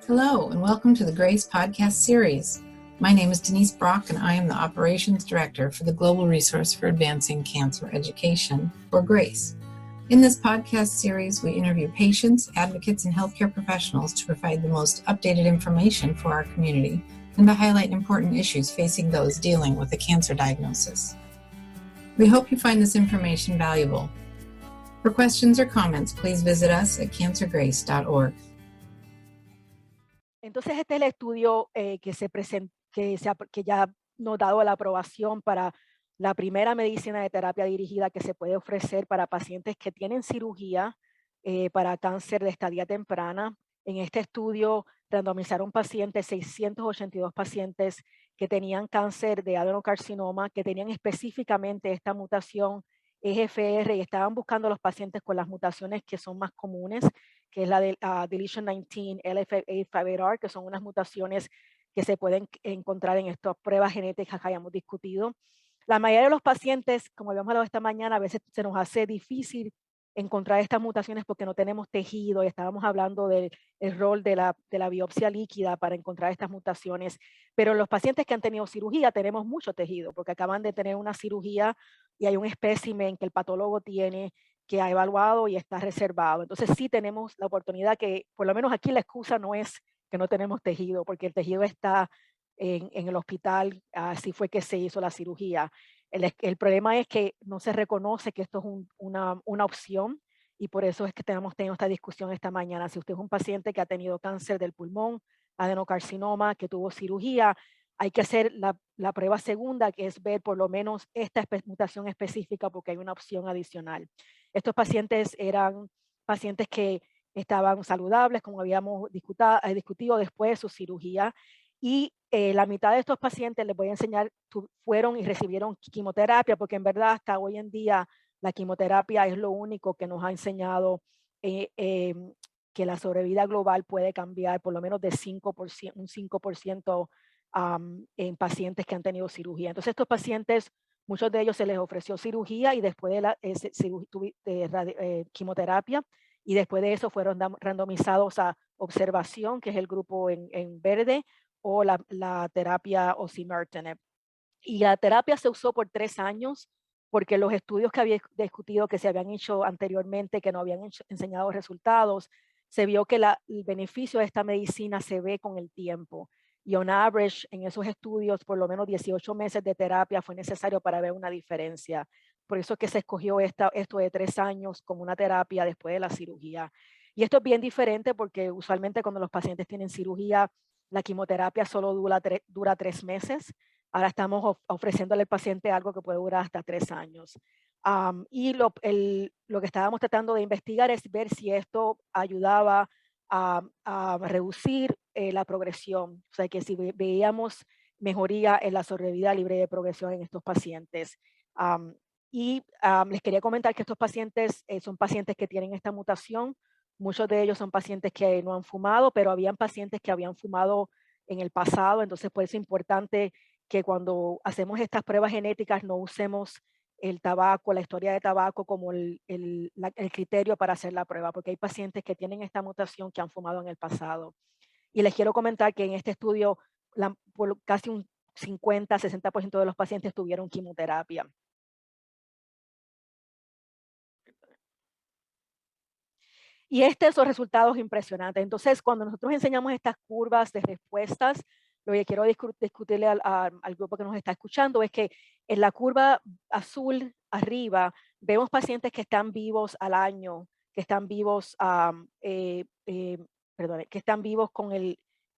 Hello, and welcome to the GRACE podcast series. My name is Denise Brock, and I am the Operations Director for the Global Resource for Advancing Cancer Education, or GRACE. In this podcast series, we interview patients, advocates, and healthcare professionals to provide the most updated information for our community and to highlight important issues facing those dealing with a cancer diagnosis. We hope you find this information valuable. For questions or comments, please visit us at cancergrace.org. Entonces, este es el estudio que ya nos ha dado la aprobación para la primera medicina de terapia dirigida que se puede ofrecer para pacientes que tienen cirugía para cáncer de estadia temprana. En este estudio randomizaron 682 pacientes que tenían cáncer de adenocarcinoma, que tenían específicamente esta mutación EGFR y estaban buscando a los pacientes con las mutaciones que son más comunes, que es la de deletion 19, LF858R, que son unas mutaciones que se pueden encontrar en estas pruebas genéticas que hayamos discutido. La mayoría de los pacientes, como habíamos hablado esta mañana, a veces se nos hace difícil encontrar estas mutaciones porque no tenemos tejido, y estábamos hablando del rol de la biopsia líquida para encontrar estas mutaciones, pero en los pacientes que han tenido cirugía tenemos mucho tejido porque acaban de tener una cirugía y hay un espécimen que el patólogo tiene que ha evaluado y está reservado. Entonces sí tenemos la oportunidad que, por lo menos aquí la excusa no es que no tenemos tejido, porque el tejido está en el hospital, así fue que se hizo la cirugía. El problema es que no se reconoce que esto es una opción y por eso es que tenemos tenido esta discusión esta mañana. Si usted es un paciente que ha tenido cáncer del pulmón, adenocarcinoma, que tuvo cirugía, hay que hacer la prueba segunda, que es ver por lo menos esta mutación específica porque hay una opción adicional. Estos pacientes eran pacientes que estaban saludables, como habíamos discutido después de su cirugía, y la mitad de estos pacientes, les voy a enseñar, fueron y recibieron quimioterapia, porque en verdad hasta hoy en día la quimioterapia es lo único que nos ha enseñado que la sobrevida global puede cambiar por lo menos de 5%, un 5% en pacientes que han tenido cirugía. Entonces estos pacientes, muchos de ellos se les ofreció cirugía y después de la quimioterapia, y después de eso fueron randomizados a observación, que es el grupo en verde, o la terapia osimertinib. Y la terapia se usó por 3 años porque los estudios que había discutido que se habían hecho anteriormente, que no habían enseñado resultados, se vio que el beneficio de esta medicina se ve con el tiempo. Y on average, en esos estudios, por lo menos 18 meses de terapia fue necesario para ver una diferencia. Por eso es que se escogió esto de 3 años como una terapia después de la cirugía. Y esto es bien diferente porque usualmente cuando los pacientes tienen cirugía, la quimioterapia solo dura 3 meses. Ahora estamos ofreciéndole al paciente algo que puede durar hasta 3 años. Y lo que estábamos tratando de investigar es ver si esto ayudaba a reducir la progresión. O sea, que si veíamos mejoría en la sobrevida libre de progresión en estos pacientes. Les quería comentar que estos pacientes son pacientes que tienen esta mutación. Muchos de ellos son pacientes que no han fumado, pero habían pacientes que habían fumado en el pasado. Entonces, por eso es importante que cuando hacemos estas pruebas genéticas no usemos el tabaco, la historia de tabaco como el criterio para hacer la prueba, porque hay pacientes que tienen esta mutación que han fumado en el pasado. Y les quiero comentar que en este estudio por casi un 50-60% de los pacientes tuvieron quimioterapia. Y son resultados impresionantes. Entonces, cuando nosotros enseñamos estas curvas de respuestas, lo que quiero discutirle al grupo que nos está escuchando es que en la curva azul arriba vemos pacientes que están vivos al año, que están vivos, que están vivos con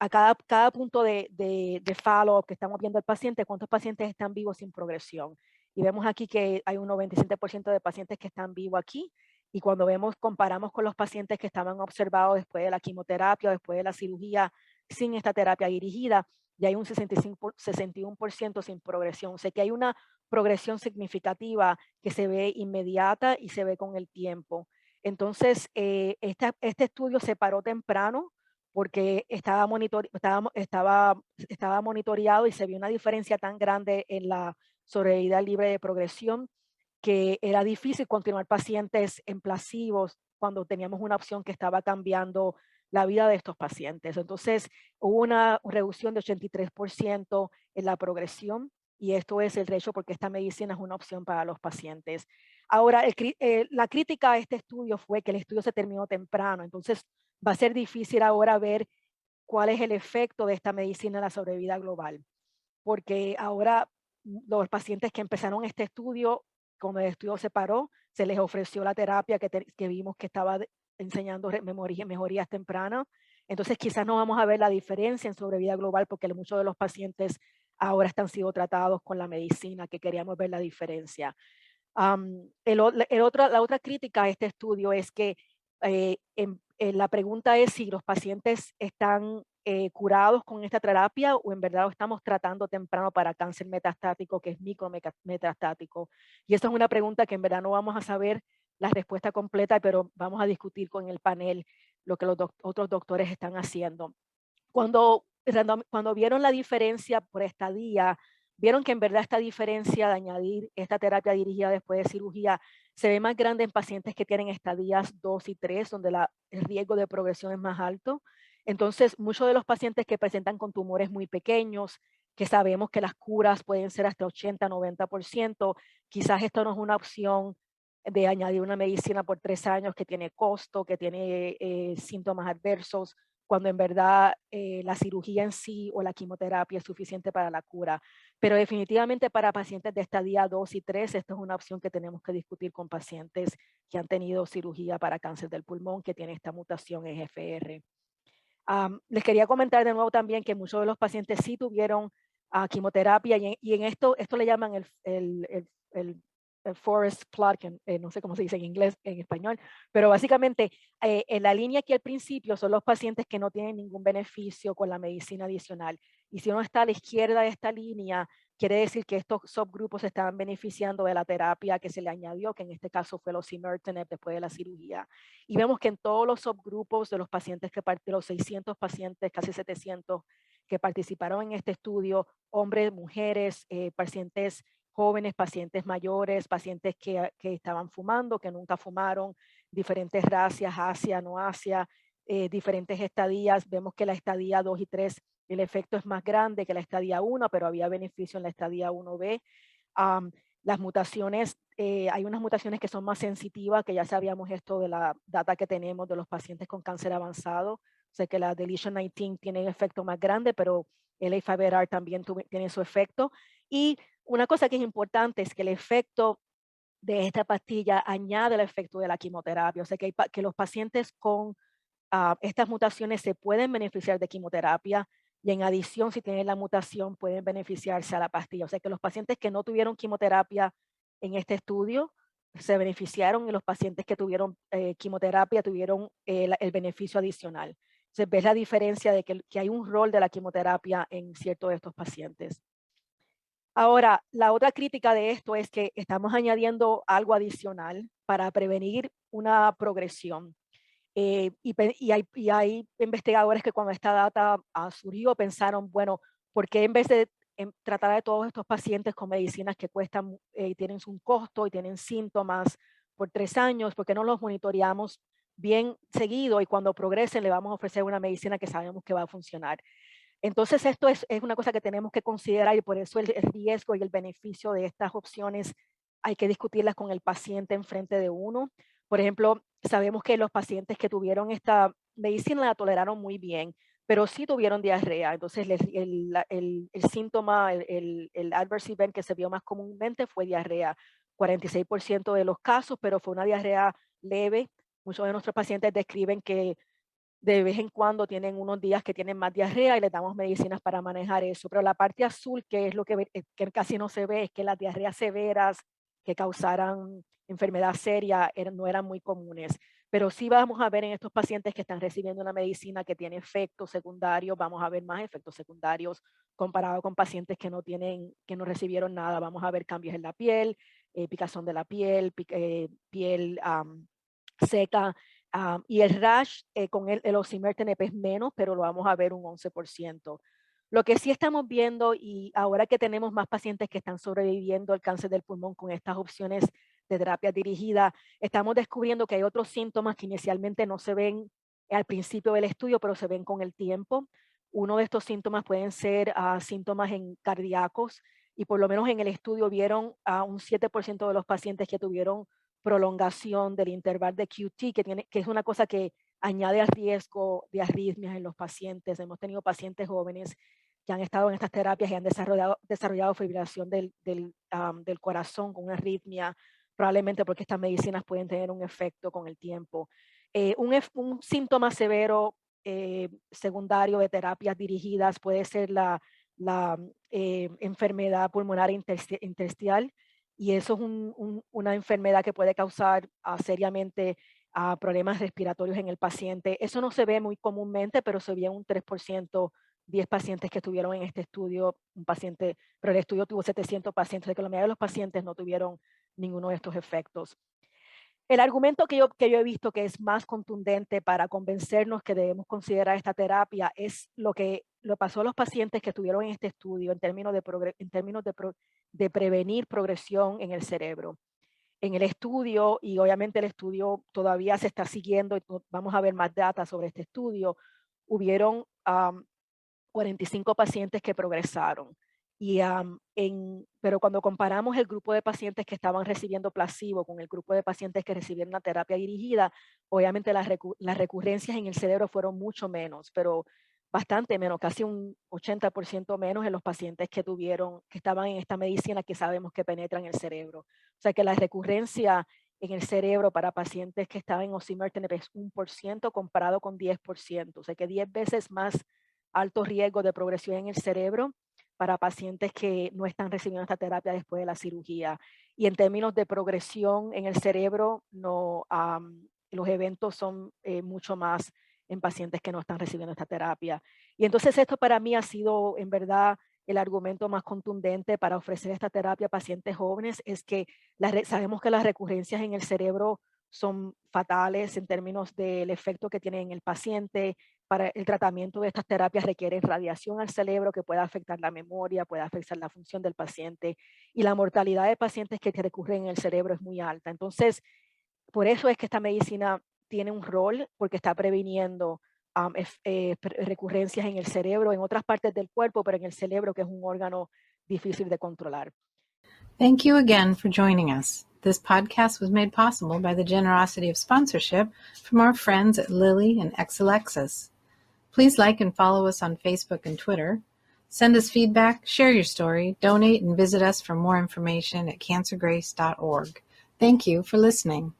a cada punto de follow-up que estamos viendo al paciente, cuántos pacientes están vivos sin progresión. Y vemos aquí que hay un 97% de pacientes que están vivos aquí. Y cuando comparamos con los pacientes que estaban observados después de la quimioterapia o después de la cirugía sin esta terapia dirigida, ya hay un 61% sin progresión. O sea que hay una progresión significativa que se ve inmediata y se ve con el tiempo. Entonces, este estudio se paró temprano porque estaba monitoreado y se vio una diferencia tan grande en la sobrevida libre de progresión que era difícil continuar pacientes en placebos cuando teníamos una opción que estaba cambiando la vida de estos pacientes. Entonces, hubo una reducción de 83% en la progresión, y esto es el hecho porque esta medicina es una opción para los pacientes. Ahora, la crítica a este estudio fue que el estudio se terminó temprano, entonces va a ser difícil ahora ver cuál es el efecto de esta medicina en la sobrevida global, porque ahora los pacientes que empezaron este estudio, cuando el estudio se paró, se les ofreció la terapia que vimos que estaba enseñando mejorías tempranas. Entonces quizás no vamos a ver la diferencia en sobrevida global porque muchos de los pacientes ahora están siendo tratados con la medicina, que queríamos ver la diferencia. La otra crítica a este estudio es que la pregunta es si los pacientes están curados con esta terapia o en verdad lo estamos tratando temprano para cáncer metastático, que es micrometastático. Y esa es una pregunta que en verdad no vamos a saber la respuesta completa, pero vamos a discutir con el panel lo que los otros doctores están haciendo. Cuando vieron la diferencia por estadía, vieron que en verdad esta diferencia de añadir esta terapia dirigida después de cirugía se ve más grande en pacientes que tienen estadías 2 y 3, donde el riesgo de progresión es más alto. Entonces, muchos de los pacientes que presentan con tumores muy pequeños, que sabemos que las curas pueden ser hasta 80-90%, quizás esto no es una opción de añadir una medicina por 3 años que tiene costo, que tiene síntomas adversos, cuando en verdad la cirugía en sí o la quimioterapia es suficiente para la cura. Pero definitivamente para pacientes de estadía 2 y 3, esto es una opción que tenemos que discutir con pacientes que han tenido cirugía para cáncer del pulmón, que tiene esta mutación EGFR. Les quería comentar de nuevo también que muchos de los pacientes sí tuvieron quimioterapia y en esto le llaman el forest plot, que no sé cómo se dice en inglés, en español, pero básicamente en la línea aquí al principio son los pacientes que no tienen ningún beneficio con la medicina adicional. Y si uno está a la izquierda de esta línea, quiere decir que estos subgrupos estaban beneficiando de la terapia que se le añadió, que en este caso fue los osimertinib después de la cirugía. Y vemos que en todos los subgrupos de los pacientes de los 600 pacientes, casi 700 que participaron en este estudio, hombres, mujeres, pacientes jóvenes, pacientes mayores, pacientes que estaban fumando, que nunca fumaron, diferentes razas, Asia, no Asia, diferentes estadías. Vemos que la estadía 2 y 3, el efecto es más grande que la estadía 1, pero había beneficio en la estadía 1B. Las mutaciones, hay unas mutaciones que son más sensitivas, que ya sabíamos esto de la data que tenemos de los pacientes con cáncer avanzado. O sea que la deletion 19 tiene un efecto más grande, pero el A5R también tiene su efecto. Y una cosa que es importante es que el efecto de esta pastilla añade el efecto de la quimioterapia. O sea que los pacientes con estas mutaciones se pueden beneficiar de quimioterapia y en adición, si tienen la mutación, pueden beneficiarse a la pastilla. O sea que los pacientes que no tuvieron quimioterapia en este estudio se beneficiaron y los pacientes que tuvieron quimioterapia tuvieron el beneficio adicional. Entonces, ves la diferencia de que hay un rol de la quimioterapia en ciertos de estos pacientes. Ahora, la otra crítica de esto es que estamos añadiendo algo adicional para prevenir una progresión. Y hay investigadores que cuando esta data surgió pensaron, bueno, ¿por qué en vez de tratar a todos estos pacientes con medicinas que cuestan, tienen un costo y tienen síntomas por 3 años, por qué no los monitoreamos bien seguido y cuando progresen le vamos a ofrecer una medicina que sabemos que va a funcionar? Entonces esto es una cosa que tenemos que considerar y por eso el riesgo y el beneficio de estas opciones hay que discutirlas con el paciente enfrente de uno. Por ejemplo, sabemos que los pacientes que tuvieron esta medicina la toleraron muy bien, pero sí tuvieron diarrea. Entonces el síntoma, el adverse event que se vio más comúnmente fue diarrea. 46% de los casos, pero fue una diarrea leve. Muchos de nuestros pacientes describen que de vez en cuando tienen unos días que tienen más diarrea y les damos medicinas para manejar eso. Pero la parte azul, que es lo que casi no se ve, es que las diarreas severas que causaran enfermedad seria no eran muy comunes. Pero sí vamos a ver en estos pacientes que están recibiendo una medicina que tiene efectos secundarios, vamos a ver más efectos secundarios comparado con pacientes que no recibieron nada. Vamos a ver cambios en la piel, picazón de la piel, piel seca, y el rash con el osimertinib es menos, pero lo vamos a ver un 11%. Lo que sí estamos viendo, y ahora que tenemos más pacientes que están sobreviviendo al cáncer del pulmón con estas opciones de terapia dirigida, estamos descubriendo que hay otros síntomas que inicialmente no se ven al principio del estudio, pero se ven con el tiempo. Uno de estos síntomas pueden ser síntomas cardíacos, y por lo menos en el estudio vieron a un 7% de los pacientes que tuvieron prolongación del intervalo de QT, que es una cosa que añade al riesgo de arritmias en los pacientes. Hemos tenido pacientes jóvenes que han estado en estas terapias y han desarrollado fibrilación del corazón con una arritmia, probablemente porque estas medicinas pueden tener un efecto con el tiempo. Un síntoma severo secundario de terapias dirigidas puede ser la enfermedad pulmonar intersticial, y eso es una enfermedad que puede causar seriamente problemas respiratorios en el paciente. Eso no se ve muy comúnmente, pero se ve en un 3%, 10 pacientes que estuvieron en este estudio, pero el estudio tuvo 700 pacientes, de que la mayoría de los pacientes no tuvieron ninguno de estos efectos. El argumento que yo he visto que es más contundente para convencernos que debemos considerar esta terapia es lo que pasó a los pacientes que estuvieron en este estudio en términos de prevenir progresión en el cerebro. En el estudio, y obviamente el estudio todavía se está siguiendo, y vamos a ver más data sobre este estudio, hubieron 45 pacientes que progresaron. Pero cuando comparamos el grupo de pacientes que estaban recibiendo placebo con el grupo de pacientes que recibieron una terapia dirigida, obviamente las recurrencias en el cerebro fueron mucho menos, pero bastante menos, casi un 80% menos en los pacientes que estaban en esta medicina que sabemos que penetra en el cerebro. O sea que la recurrencia en el cerebro para pacientes que estaban en osimertinib es 1% comparado con 10%. O sea que 10 veces más alto riesgo de progresión en el cerebro para pacientes que no están recibiendo esta terapia después de la cirugía. Y en términos de progresión en el cerebro, los eventos son mucho más en pacientes que no están recibiendo esta terapia. Y entonces esto para mí ha sido en verdad el argumento más contundente para ofrecer esta terapia a pacientes jóvenes, es que sabemos que las recurrencias en el cerebro son fatales en términos del efecto que tienen en el paciente. Para el tratamiento de estas terapias requiere radiación al cerebro que puede afectar la memoria, puede afectar la función del paciente, y la mortalidad de pacientes que recurren en el cerebro es muy alta. Entonces, por eso es que esta medicina tiene un rol, porque está previniendo recurrencias en el cerebro, en otras partes del cuerpo, pero en el cerebro, que es un órgano difícil de controlar. Thank you again for joining us. This podcast was made possible by the generosity of sponsorship from our friends at Lilly and Exelexis. Please like and follow us on Facebook and Twitter. Send us feedback, share your story, donate, and visit us for more information at cancergrace.org. Thank you for listening.